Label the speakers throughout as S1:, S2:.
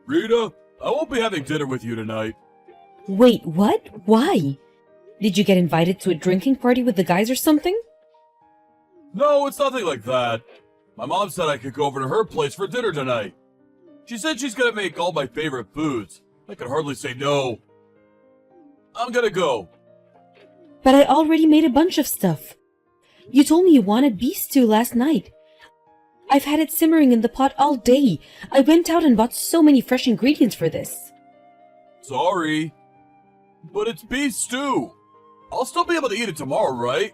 S1: Rita, I won't be having dinner with you tonight.
S2: Wait, what? Why? Did you get invited to a drinking party with the guys or something?
S1: No, it's nothing like that. My mom said I could go over to her place for dinner tonight. She said she's gonna make all my favorite foods. I could hardly say no. I'm gonna go.
S2: But I already made a bunch of stuff. You told me you wanted beef stew last night. I've had it simmering in the pot all day. I went out and bought so many fresh ingredients for this.
S1: Sorry. But it's beef stew. I'll still be able to eat it tomorrow, right?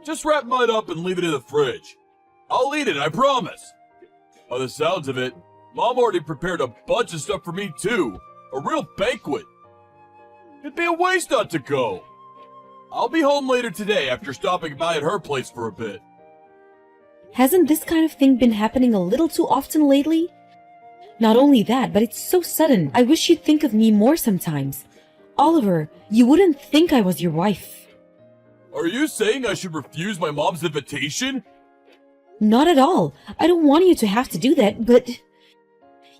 S1: Just wrap mine up and leave it in the fridge. I'll eat it, I promise. By the sounds of it, Mom already prepared a bunch of stuff for me too. A real banquet. It'd be a waste not to go. I'll be home later today after stopping by at her place for a bit.
S2: Hasn't this kind of thing been happening a little too often lately? Not only that, but it's so sudden. I wish you'd think of me more sometimes. Oliver, you wouldn't think I was your wife.
S1: Are you saying I should refuse my mom's invitation?
S2: Not at all. I don't want you to have to do that, but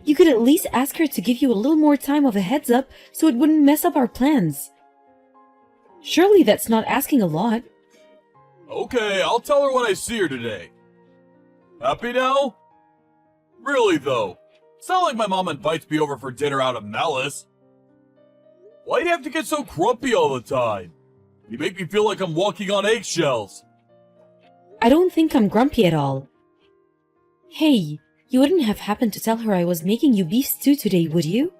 S2: you could at least ask her to give you a little more time of a heads up so it wouldn't mess up our plans. Surely that's not asking a lot.
S1: Okay, I'll tell her when I see her today. Happy now? Really though, it's not like my mom invites me over for dinner out of malice. Why do you have to get so grumpy all the time? You make me feel like I'm walking on eggshells.
S2: I don't think I'm grumpy at all. Hey, you wouldn't have happened to tell her I was making you beef stew today, would you?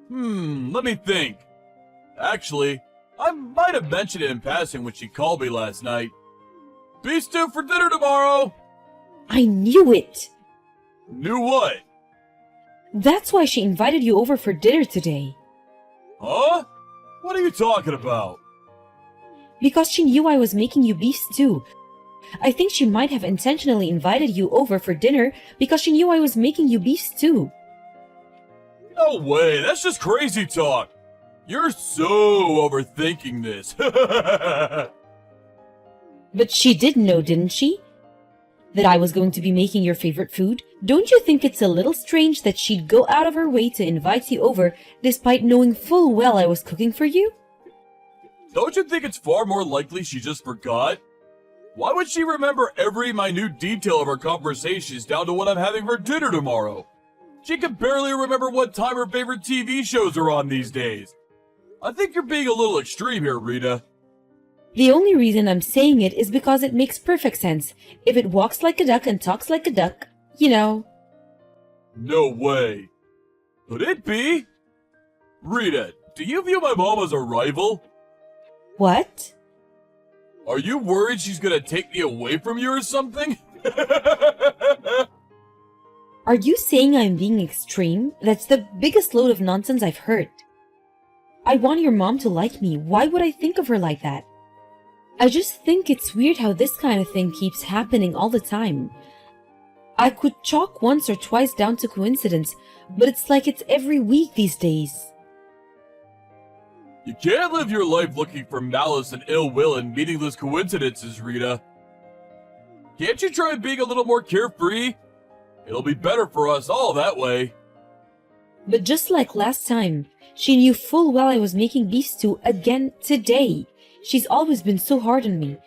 S1: Let me think. Actually, I might have mentioned it in passing when she called me last night. Beef stew for dinner tomorrow!
S2: I knew it!
S1: Knew what?
S2: That's why she invited you over for dinner today.
S1: Huh? What are you talking about?
S2: Because she knew I was making you beef stew. I think she might have intentionally invited you over for dinner because she knew I was making you beef stew.
S1: No way, that's just crazy talk. You're so overthinking this.
S2: But she did know, didn't she? That I was going to be making your favorite food? Don't you think it's a little strange that she'd go out of her way to invite you over despite knowing full well I was cooking for you?
S1: Don't you think it's far more likely she just forgot? Why would she remember every minute detail of our conversations down to what I'm having for dinner tomorrow? She can barely remember what time her favorite TV shows are on these days. I think you're being a little extreme here, Rita.
S2: The only reason I'm saying it is because it makes perfect sense. If it walks like a duck and talks like a duck, you know.
S1: No way. Could it be? Rita, do you view my mom as a rival?
S2: What?
S1: Are you worried she's gonna take me away from you or something?
S2: Are you saying I'm being extreme? That's the biggest load of nonsense I've heard. I want your mom to like me. Why would I think of her like that? I just think it's weird how this kind of thing keeps happening all the time. I could chalk once or twice down to coincidence, but it's like it's every week these days.
S1: You can't live your life looking for malice and ill will and meaningless coincidences, Rita. Can't you try being a little more carefree? It'll be better for us all that way.
S2: But just like last time, she knew full well I was making beef stew again today. She's always been so hard on me.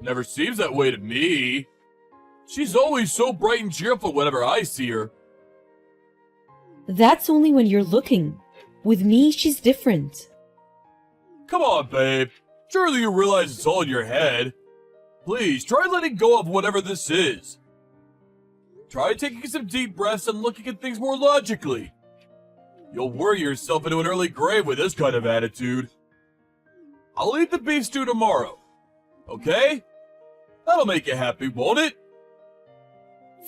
S1: Never seems that way to me. She's always so bright and cheerful whenever I see her.
S2: That's only when you're looking. With me, she's different.
S1: Come on, babe. Surely you realize it's all in your head. Please, try letting go of whatever this is. Try taking some deep breaths and looking at things more logically. You'll worry yourself into an early grave with this kind of attitude. I'll eat the beef stew tomorrow. Okay? That'll make you happy, won't it?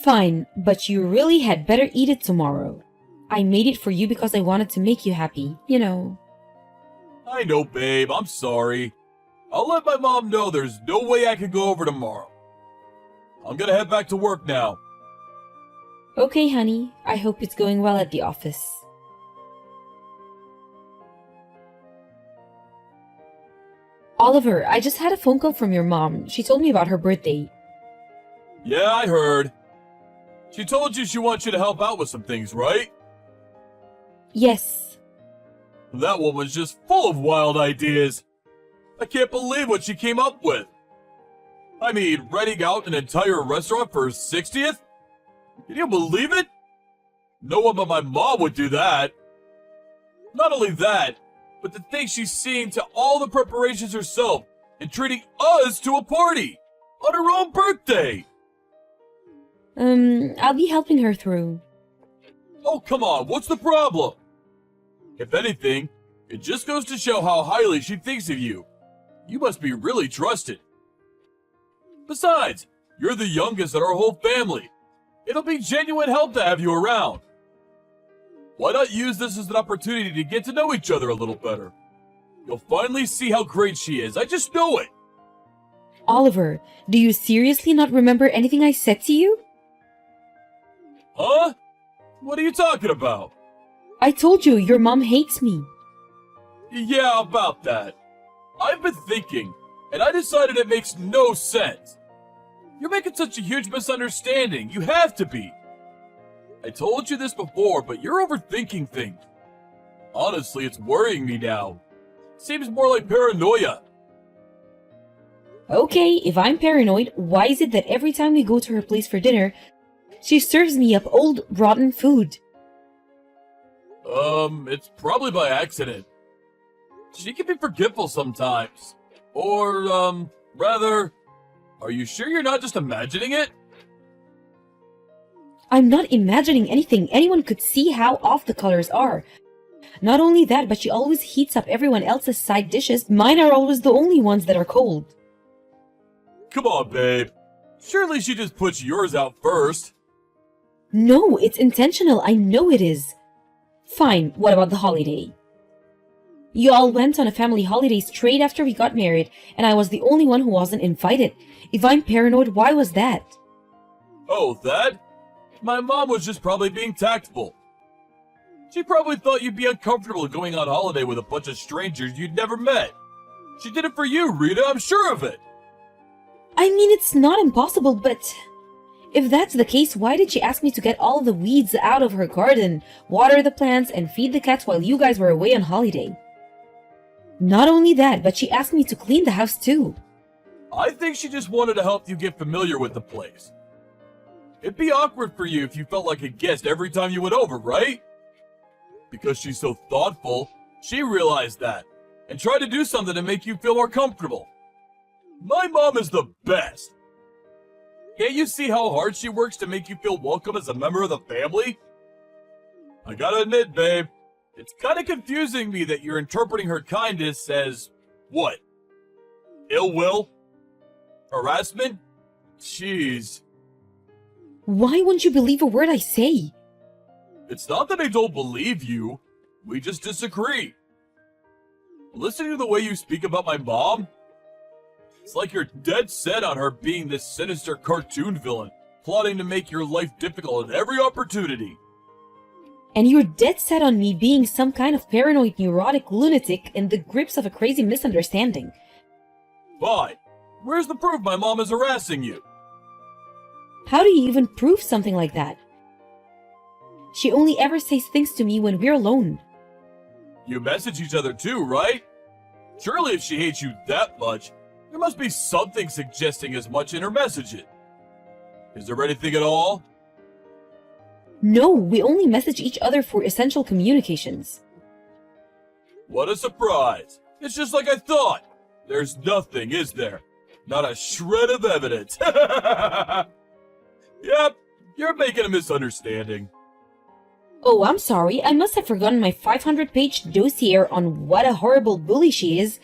S2: Fine, but you really had better eat it tomorrow. I made it for you because I wanted to make you happy, you know.
S1: I know, babe. I'm sorry. I'll let my mom know there's no way I can go over tomorrow. I'm gonna head back to work now.
S2: Okay, honey. I hope it's going well at the office. Oliver, I just had a phone call from your mom. She told me about her birthday.
S1: Yeah, I heard. She told you she wants you to help out with some things, right?
S2: Yes.
S1: That woman's just full of wild ideas. I can't believe what she came up with. I mean, renting out an entire restaurant for her 60th? Can you believe it? No one but my mom would do that. Not only that, but to think she's seeing to all the preparations herself and treating us to a party on her own birthday.
S2: I'll be helping her through.
S1: Oh, come on, what's the problem? If anything, it just goes to show how highly she thinks of you. You must be really trusted. Besides, you're the youngest in our whole family. It'll be genuine help to have you around. Why not use this as an opportunity to get to know each other a little better? You'll finally see how great she is. I just know it.
S2: Oliver, do you seriously not remember anything I said to you?
S1: Huh? What are you talking about?
S2: I told you your mom hates me.
S1: Yeah, about that. I've been thinking, and I decided it makes no sense. You're making such a huge misunderstanding. You have to be. I told you this before, but you're overthinking things. Honestly, it's worrying me now. Seems more like paranoia.
S2: Okay, if I'm paranoid, why is it that every time we go to her place for dinner, she serves me up old, rotten food?
S1: It's probably by accident. She can be forgetful sometimes. Or, rather, are you sure you're not just imagining it?
S2: I'm not imagining anything. Anyone could see how off the colors are. Not only that, but she always heats up everyone else's side dishes. Mine are always the only ones that are cold.
S1: Come on, babe. Surely she just puts yours out first.
S2: No, it's intentional. I know it is. Fine, what about the holiday? You all went on a family holiday straight after we got married, and I was the only one who wasn't invited. If I'm paranoid, why was that?
S1: Oh, that? My mom was just probably being tactful. She probably thought you'd be uncomfortable going on holiday with a bunch of strangers you'd never met. She did it for you, Rita, I'm sure of it.
S2: I mean, it's not impossible, but if that's the case, why did she ask me to get all the weeds out of her garden, water the plants, and feed the cats while you guys were away on holiday? Not only that, but she asked me to clean the house too.
S1: I think she just wanted to help you get familiar with the place. It'd be awkward for you if you felt like a guest every time you went over, right? Because she's so thoughtful, she realized that, and tried to do something to make you feel more comfortable. My mom is the best. Can't you see how hard she works to make you feel welcome as a member of the family? I gotta admit, babe, it's kinda confusing me that you're interpreting her kindness as, what? Ill will? Harassment? Jeez.
S2: Why won't you believe a word I say?
S1: It's not that I don't believe you. We just disagree. Listening to the way you speak about my mom, it's like you're dead set on her being this sinister cartoon villain, plotting to make your life difficult at every opportunity.
S2: And you're dead set on me being some kind of paranoid, neurotic lunatic in the grips of a crazy misunderstanding.
S1: Fine. Where's the proof my mom is harassing you?
S2: How do you even prove something like that? She only ever says things to me when we're alone.
S1: You message each other too, right? Surely if she hates you that much, there must be something suggesting as much in her messaging. Is there anything at all?
S2: No, we only message each other for essential communications.
S1: What a surprise. It's just like I thought. There's nothing, is there? Not a shred of evidence. Yep, you're making a misunderstanding.
S2: Oh, I'm sorry. I must have forgotten my 500-page dossier on what a horrible bully she is.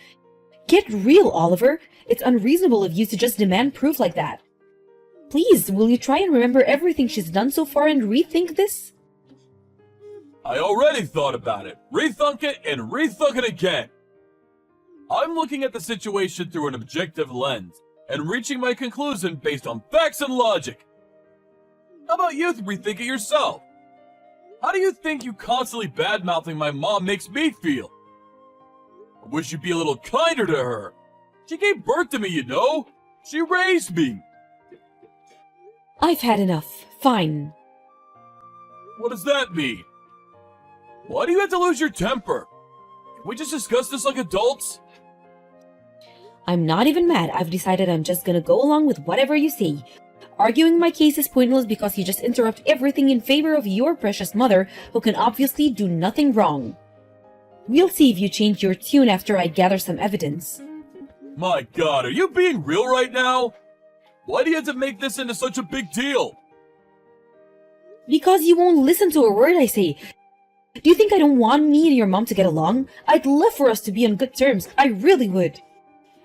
S2: Get real, Oliver. It's unreasonable of you to just demand proof like that. Please, will you try and remember everything she's done so far and rethink this?
S1: I already thought about it, rethunk it, and rethunk it again. I'm looking at the situation through an objective lens, and reaching my conclusion based on facts and logic. How about you rethink it yourself? How do you think you constantly bad-mouthing my mom makes me feel? I wish you'd be a little kinder to her. She gave birth to me, you know. She raised me.
S2: I've had enough. Fine.
S1: What does that mean? Why do you have to lose your temper? Can we just discuss this like adults?
S2: I'm not even mad. I've decided I'm just gonna go along with whatever you say. Arguing my case is pointless because you just interrupt everything in favor of your precious mother, who can obviously do nothing wrong. We'll see if you change your tune after I gather some evidence.
S1: My god, are you being real right now? Why do you have to make this into such a big deal?
S2: Because you won't listen to a word I say. Do you think I don't want me and your mom to get along? I'd love for us to be on good terms. I really would.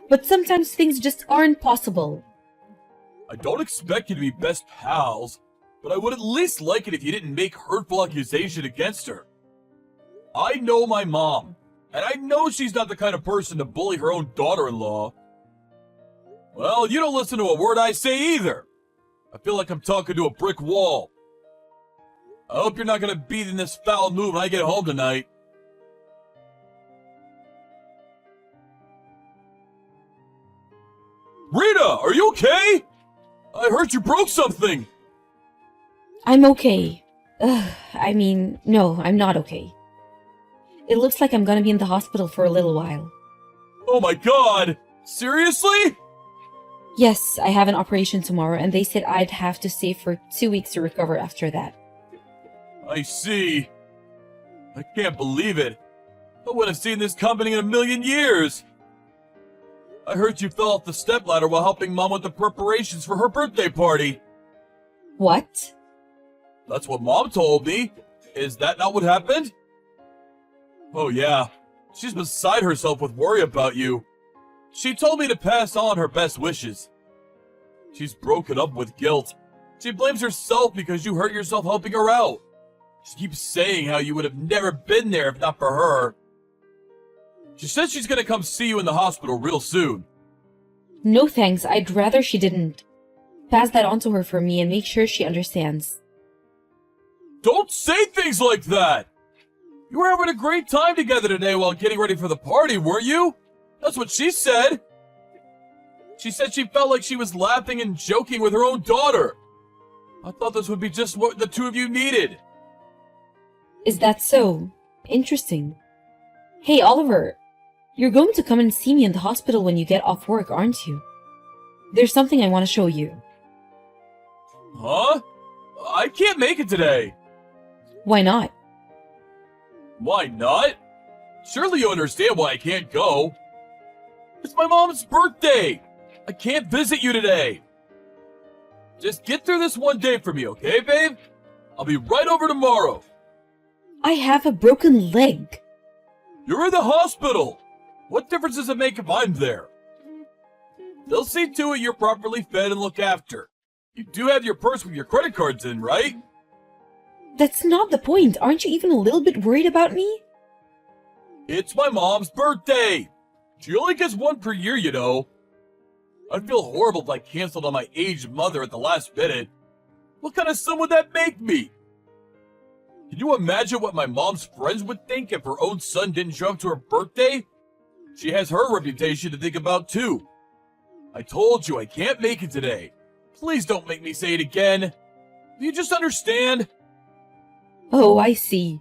S2: But sometimes things just aren't possible.
S1: I don't expect you to be best pals, but I would at least like it if you didn't make hurtful accusation against her. I know my mom, and I know she's not the kind of person to bully her own daughter-in-law. Well, you don't listen to a word I say either. I feel like I'm talking to a brick wall. I hope you're not gonna beat in this foul mood when I get home tonight. Rita, are you okay? I heard you broke something.
S2: I'm okay. No, I'm not okay. It looks like I'm gonna be in the hospital for a little while.
S1: Oh my god! Seriously?
S2: Yes, I have an operation tomorrow, and they said I'd have to stay for 2 weeks to recover after that.
S1: I see. I can't believe it. I wouldn't have seen this coming in a million years. I heard you fell off the stepladder while helping Mom with the preparations for her birthday party.
S2: What?
S1: That's what Mom told me. Is that not what happened? Oh yeah. She's beside herself with worry about you. She told me to pass on her best wishes. She's broken up with guilt. She blames herself because you hurt yourself helping her out. She keeps saying how you would have never been there if not for her. She says she's gonna come see you in the hospital real soon.
S2: No thanks, I'd rather she didn't. Pass that on to her for me and make sure she understands.
S1: Don't say things like that! You were having a great time together today while getting ready for the party, weren't you? That's what she said. She said she felt like she was laughing and joking with her own daughter. I thought this would be just what the two of you needed.
S2: Is that so? Interesting. Hey, Oliver. You're going to come and see me in the hospital when you get off work, aren't you? There's something I want to show you.
S1: Huh? I can't make it today.
S2: Why not?
S1: Why not? Surely you understand why I can't go. It's my mom's birthday. I can't visit you today. Just get through this one day for me, okay, babe? I'll be right over tomorrow.
S2: I have a broken leg.
S1: You're in the hospital. What difference does it make if I'm there? They'll see to it you're properly fed and looked after. You do have your purse with your credit cards in, right?
S2: That's not the point. Aren't you even a little bit worried about me?
S1: It's my mom's birthday. She only gets one per year, you know. I'd feel horrible if I canceled on my aged mother at the last minute. What kind of son would that make me? Can you imagine what my mom's friends would think if her own son didn't show up to her birthday? She has her reputation to think about too. I told you I can't make it today. Please don't make me say it again. Do you just understand?
S2: Oh, I see.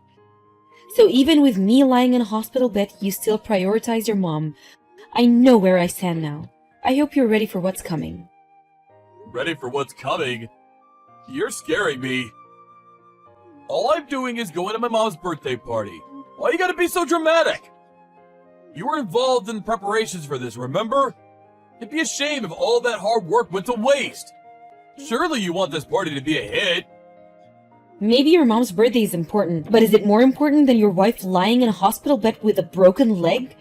S2: So even with me lying in a hospital bed, you still prioritize your mom. I know where I stand now. I hope you're ready for what's coming.
S1: Ready for what's coming? You're scaring me. All I'm doing is going to my mom's birthday party. Why you gotta be so dramatic? You were involved in the preparations for this, remember? It'd be a shame if all that hard work went to waste. Surely you want this party to be a hit.
S2: Maybe your mom's birthday is important, but is it more important than your wife lying in a hospital bed with a broken leg?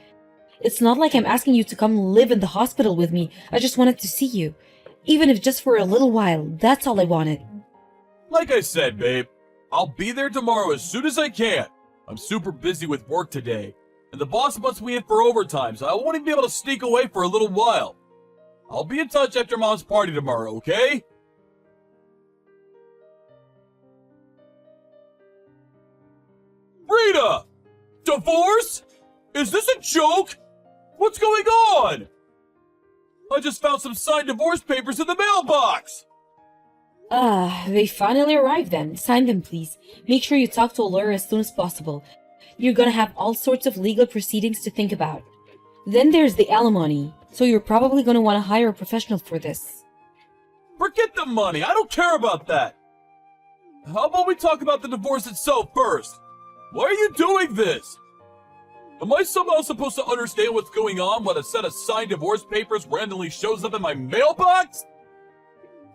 S2: It's not like I'm asking you to come live in the hospital with me. I just wanted to see you. Even if just for a little while, that's all I wanted.
S1: Like I said, babe, I'll be there tomorrow as soon as I can. I'm super busy with work today, and the boss wants me in for overtime, so I won't even be able to sneak away for a little while. I'll be in touch after Mom's party tomorrow, okay? Rita! Divorce? Is this a joke? What's going on? I just found some signed divorce papers in the mailbox.
S2: They finally arrived then. Sign them, please. Make sure you talk to a lawyer as soon as possible. You're gonna have all sorts of legal proceedings to think about. Then there's the alimony, so you're probably gonna want to hire a professional for this.
S1: Forget the money, I don't care about that! How about we talk about the divorce itself first? Why are you doing this? Am I somehow supposed to understand what's going on when a set of signed divorce papers randomly shows up in my mailbox?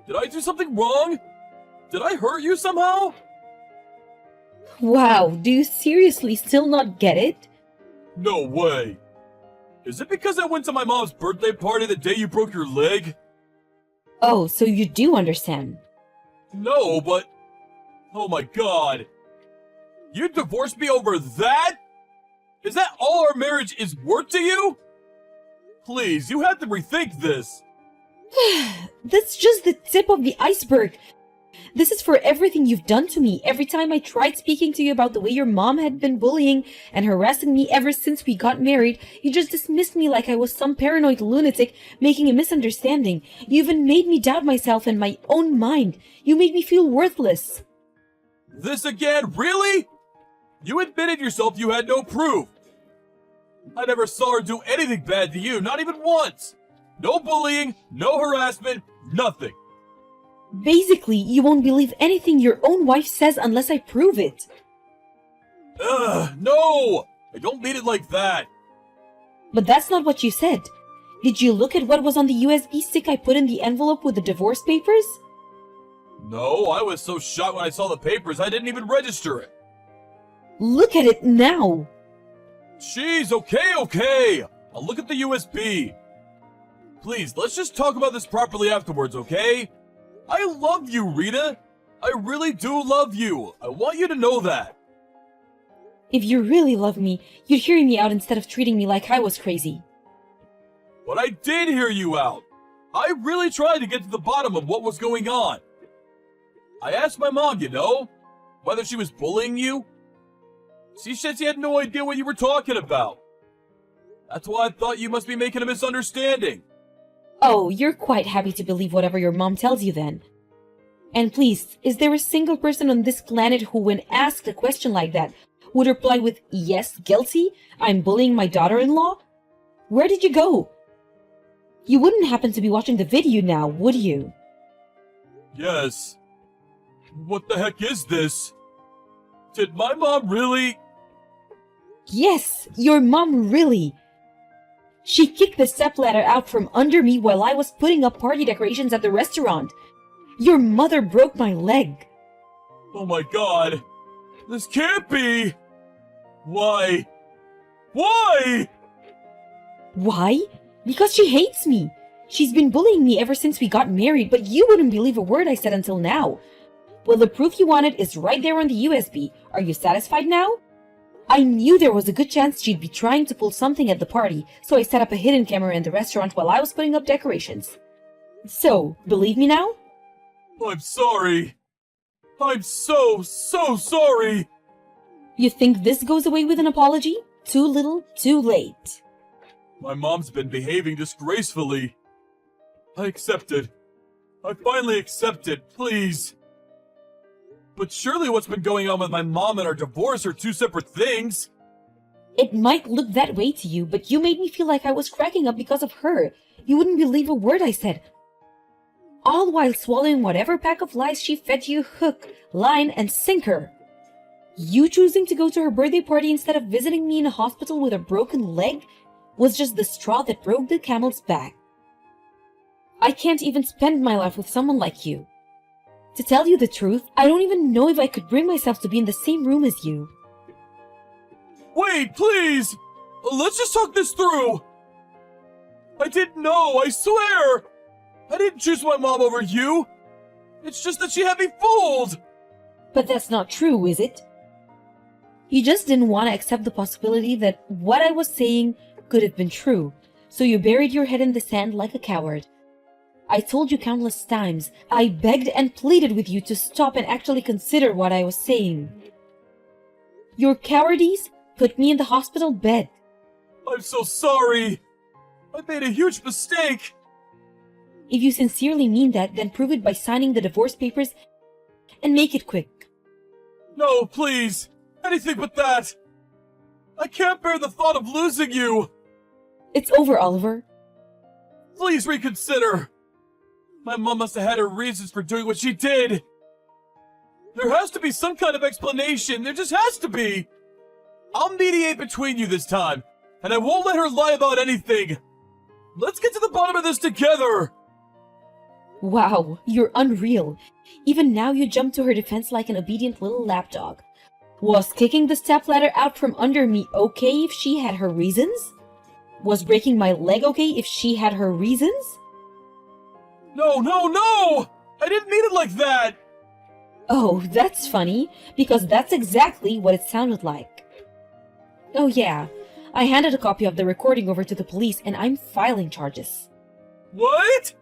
S1: Did I do something wrong? Did I hurt you somehow?
S2: Wow, do you seriously still not get it?
S1: No way. Is it because I went to my mom's birthday party the day you broke your leg?
S2: Oh, so you do understand.
S1: No, but... Oh my god. You divorced me over that? Is that all our marriage is worth to you? Please, you have to rethink this.
S2: That's just the tip of the iceberg. This is for everything you've done to me. Every time I tried speaking to you about the way your mom had been bullying and harassing me ever since we got married, you just dismissed me like I was some paranoid lunatic making a misunderstanding. You even made me doubt myself and my own mind. You made me feel worthless.
S1: This again? Really? You admitted yourself you had no proof. I never saw her do anything bad to you, not even once. No bullying, no harassment, nothing.
S2: Basically, you won't believe anything your own wife says unless I prove it.
S1: No! I don't mean it like that.
S2: But that's not what you said. Did you look at what was on the USB stick I put in the envelope with the divorce papers?
S1: No, I was so shocked when I saw the papers I didn't even register it.
S2: Look at it now!
S1: Jeez, okay. I'll look at the USB. Please, let's just talk about this properly afterwards, okay? I love you, Rita. I really do love you. I want you to know that.
S2: If you really love me, you'd hear me out instead of treating me like I was crazy.
S1: But I did hear you out. I really tried to get to the bottom of what was going on. I asked my mom, whether she was bullying you. She said she had no idea what you were talking about. That's why I thought you must be making a misunderstanding.
S2: Oh, you're quite happy to believe whatever your mom tells you then. And please, is there a single person on this planet who, when asked a question like that, would reply with, "Yes, guilty, I'm bullying my daughter-in-law"? Where did you go? You wouldn't happen to be watching the video now, would you?
S1: Yes. What the heck is this? Did my mom really...
S2: Yes, your mom really. She kicked the stepladder out from under me while I was putting up party decorations at the restaurant. Your mother broke my leg.
S1: Oh my god. This can't be. Why? Why?
S2: Why? Because she hates me. She's been bullying me ever since we got married, but you wouldn't believe a word I said until now. Well, the proof you wanted is right there on the USB. Are you satisfied now? I knew there was a good chance she'd be trying to pull something at the party, so I set up a hidden camera in the restaurant while I was putting up decorations. So, believe me now?
S1: I'm sorry. I'm so sorry.
S2: You think this goes away with an apology? Too little, too late.
S1: My mom's been behaving disgracefully. I accepted. I finally accepted, please. But surely what's been going on with my mom and our divorce are two separate things.
S2: It might look that way to you, but you made me feel like I was cracking up because of her. You wouldn't believe a word I said. All while swallowing whatever pack of lies she fed you hook, line, and sinker. You choosing to go to her birthday party instead of visiting me in a hospital with a broken leg was just the straw that broke the camel's back. I can't even spend my life with someone like you. To tell you the truth, I don't even know if I could bring myself to be in the same room as you.
S1: Wait, please! Let's just talk this through! I didn't know, I swear! I didn't choose my mom over you! It's just that she had me fooled!
S2: But that's not true, is it? You just didn't want to accept the possibility that what I was saying could have been true, so you buried your head in the sand like a coward. I told you countless times, I begged and pleaded with you to stop and actually consider what I was saying. Your cowardice put me in the hospital bed.
S1: I'm so sorry! I made a huge mistake!
S2: If you sincerely mean that, then prove it by signing the divorce papers and make it quick.
S1: No, please. Anything but that. I can't bear the thought of losing you.
S2: It's over, Oliver.
S1: Please reconsider. My mom must have had her reasons for doing what she did. There has to be some kind of explanation. There just has to be. I'll mediate between you this time, and I won't let her lie about anything. Let's get to the bottom of this together.
S2: Wow, you're unreal. Even now you jump to her defense like an obedient little lapdog. Was kicking the stepladder out from under me okay if she had her reasons? Was breaking my leg okay if she had her reasons?
S1: No, no, no! I didn't mean it like that!
S2: Oh, that's funny, because that's exactly what it sounded like. Oh yeah, I handed a copy of the recording over to the police and I'm filing charges.
S1: What?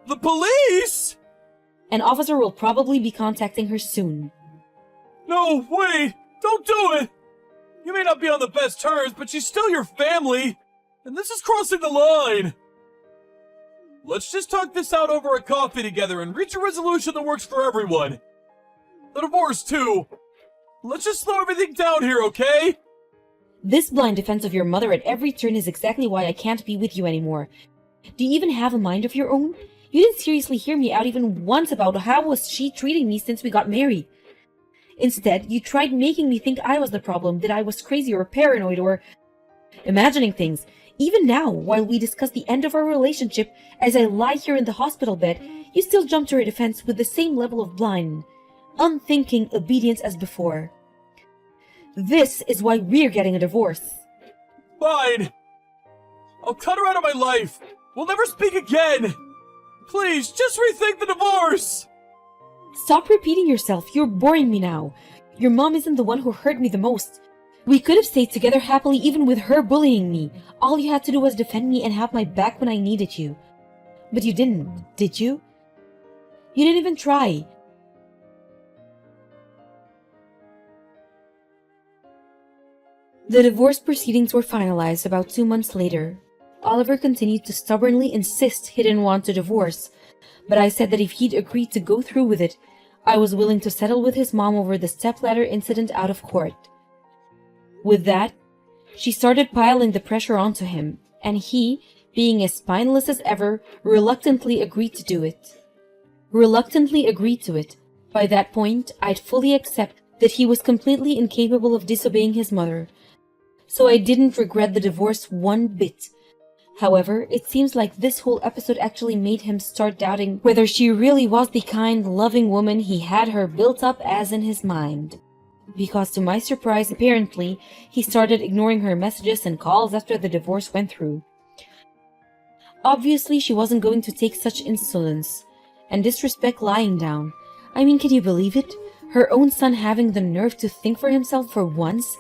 S1: The police?
S2: An officer will probably be contacting her soon.
S1: No, wait! Don't do it! You may not be on the best terms, but she's still your family! And this is crossing the line! Let's just talk this out over a coffee together and reach a resolution that works for everyone. The divorce, too. Let's just slow everything down here, okay?
S2: This blind defense of your mother at every turn is exactly why I can't be with you anymore. Do you even have a mind of your own? You didn't seriously hear me out even once about how was she treating me since we got married. Instead, you tried making me think I was the problem, that I was crazy or paranoid or imagining things. Even now, while we discuss the end of our relationship, as I lie here in the hospital bed, you still jump to her defense with the same level of blind, unthinking obedience as before. This is why we're getting a divorce.
S1: Fine. I'll cut her out of my life. We'll never speak again. Please, just rethink the divorce.
S2: Stop repeating yourself. You're boring me now. Your mom isn't the one who hurt me the most. We could have stayed together happily even with her bullying me. All you had to do was defend me and have my back when I needed you. But you didn't, did you? You didn't even try. The divorce proceedings were finalized about 2 months later. Oliver continued to stubbornly insist he didn't want to divorce, but I said that if he'd agreed to go through with it, I was willing to settle with his mom over the stepladder incident out of court. With that, she started piling the pressure onto him, and he, being as spineless as ever, reluctantly agreed to it. By that point, I'd fully accept that he was completely incapable of disobeying his mother, so I didn't regret the divorce one bit. However, it seems like this whole episode actually made him start doubting whether she really was the kind, loving woman he had her built up as in his mind. Because to my surprise, apparently, he started ignoring her messages and calls after the divorce went through. Obviously, she wasn't going to take such insolence and disrespect lying down. I mean, can you believe it? Her own son having the nerve to think for himself for once?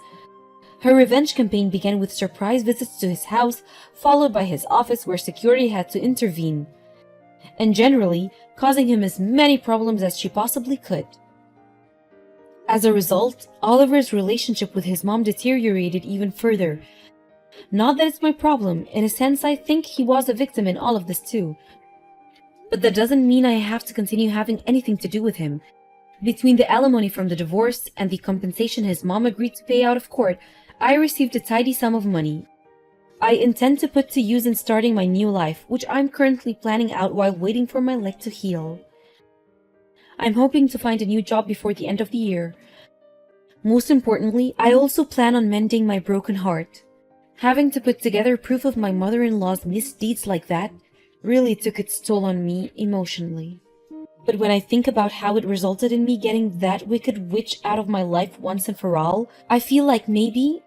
S2: Her revenge campaign began with surprise visits to his house, followed by his office where security had to intervene, and generally causing him as many problems as she possibly could. As a result, Oliver's relationship with his mom deteriorated even further. Not that it's my problem, in a sense I think he was a victim in all of this too. But that doesn't mean I have to continue having anything to do with him. Between the alimony from the divorce and the compensation his mom agreed to pay out of court, I received a tidy sum of money. I intend to put to use in starting my new life, which I'm currently planning out while waiting for my leg to heal. I'm hoping to find a new job before the end of the year. Most importantly, I also plan on mending my broken heart. Having to put together proof of my mother-in-law's misdeeds like that really took its toll on me emotionally. But when I think about how it resulted in me getting that wicked witch out of my life once and for all, I feel like maybe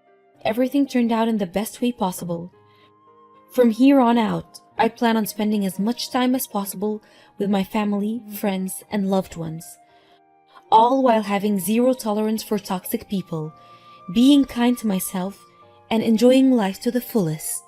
S2: everything turned out in the best way possible. From here on out, I plan on spending as much time as possible with my family, friends, and loved ones. All while having zero tolerance for toxic people, being kind to myself, and enjoying life to the fullest.